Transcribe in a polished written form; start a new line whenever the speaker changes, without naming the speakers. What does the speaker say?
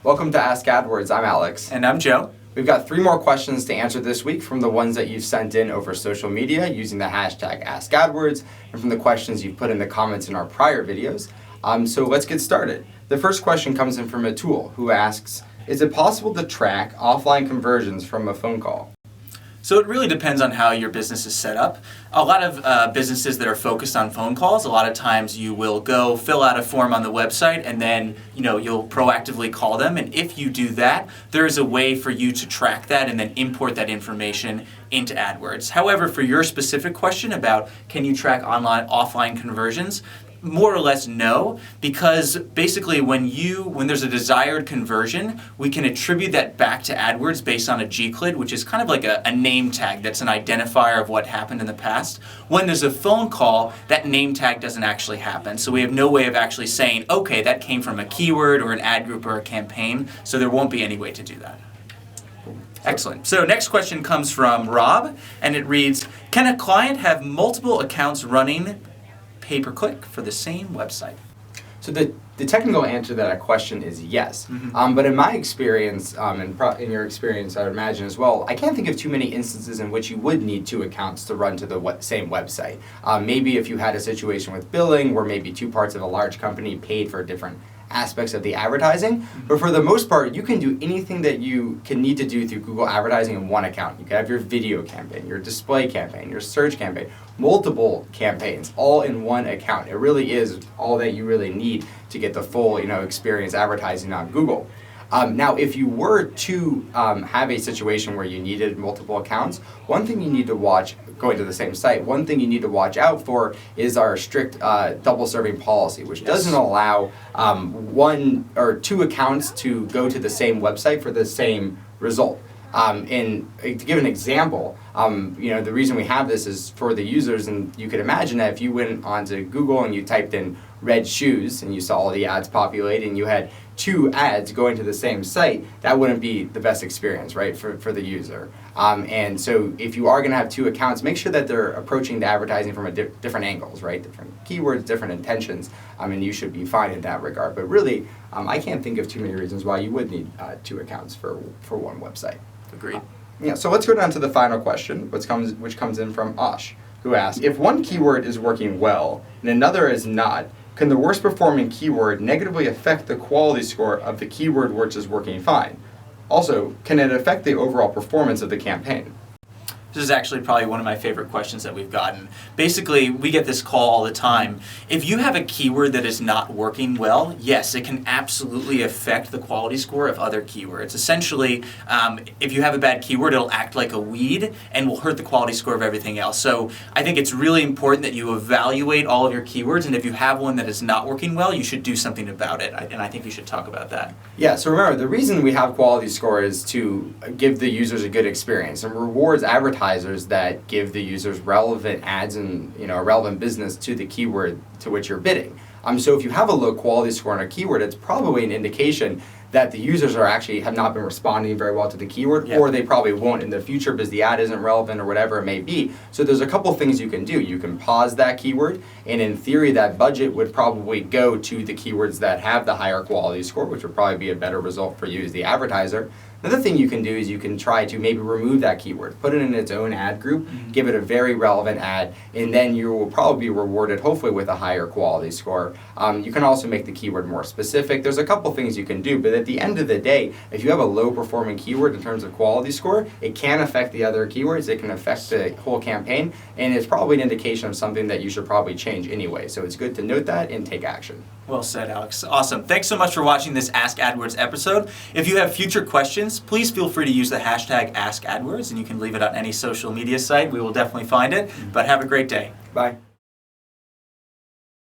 Welcome to Ask AdWords. I'm Alex.
And I'm Joe.
We've got 3 more questions to answer this week from the ones that you've sent in over social media using the hashtag AskAdWords and from the questions you've put in the comments in our prior videos. So let's get started. The first question comes in from Atul, who asks, is it possible to track offline conversions from a phone call?
So it really depends on how your business is set up. A lot of businesses that are focused on phone calls, a lot of times you will go fill out a form on the website and then you'll proactively call them. And if you do that, there is a way for you to track that and then import that information into AdWords. However, for your specific question about can you track offline conversions, more or less no, because basically when there's a desired conversion, we can attribute that back to AdWords based on a G-CLID, which is kind of like a name tag that's an identifier of what happened in the past. When there's a phone call, that name tag doesn't actually happen. So we have no way of actually saying, okay, that came from a keyword or an ad group or a campaign, so there won't be any way to do that. Excellent. So next question comes from Rob, and it reads, can a client have multiple accounts running pay-per-click for the same website?
So the technical answer to that question is yes. But in my experience, and in your experience I would imagine as well, I can't think of too many instances in which you would need 2 accounts to run to the same website. Maybe if you had a situation with billing where maybe 2 parts of a large company paid for different aspects of the advertising, but for the most part, you can do anything that you can need to do through Google advertising in 1 account. You can have your video campaign, your display campaign, your search campaign, multiple campaigns, all in 1 account. It really is all that you really need to get the full, experience advertising on Google. Now, if you were to have a situation where you needed multiple accounts, one thing you need to watch, going to the same site, one thing you need to watch out for is our strict double serving policy, which doesn't allow 1 or 2 accounts to go to the same website for the same result. And to give an example, the reason we have this is for the users, and you could imagine that if you went onto Google and you typed in red shoes and you saw all the ads populate and you had 2 ads going to the same site, that wouldn't be the best experience, right, for the user. And so if you are going to have 2 accounts, make sure that they're approaching the advertising from different angles, right, different keywords, different intentions, and you should be fine in that regard. But really, I can't think of too many reasons why you would need 2 accounts for 1 website.
Agreed.
So let's go down to the final question, which comes in from Ash, who asks, if one keyword is working well and another is not, can the worst performing keyword negatively affect the quality score of the keyword which is working fine? Also, can it affect the overall performance of the campaign?
This is actually probably one of my favorite questions that we've gotten. Basically, we get this call all the time. If you have a keyword that is not working well, yes, it can absolutely affect the quality score of other keywords. Essentially, if you have a bad keyword, it'll act like a weed and will hurt the quality score of everything else. So I think it's really important that you evaluate all of your keywords, and if you have one that is not working well, you should do something about it, and I think you should talk about that.
Yeah, so remember, the reason we have quality score is to give the users a good experience and rewards advertisers that give the users relevant ads and a relevant business to the keyword to which you're bidding. So if you have a low quality score on a keyword, it's probably an indication that the users have not been responding very well to the keyword, or they probably won't in the future because the ad isn't relevant or whatever it may be. So there's a couple things you can do. You can pause that keyword, and in theory that budget would probably go to the keywords that have the higher quality score, which would probably be a better result for you as the advertiser. Another thing you can do is you can try to maybe remove that keyword, put it in its own ad group, give it a very relevant ad, and then you will probably be rewarded hopefully with a higher quality score. You can also make the keyword more specific. There's a couple things you can do, but at the end of the day, if you have a low performing keyword in terms of quality score, it can affect the other keywords, it can affect the whole campaign, and it's probably an indication of something that you should probably change anyway. So it's good to note that and take action.
Well said, Alex. Awesome. Thanks so much for watching this Ask AdWords episode. If you have future questions, please feel free to use the hashtag AskAdWords, and you can leave it on any social media site. We will definitely find it. But have a great day.
Bye.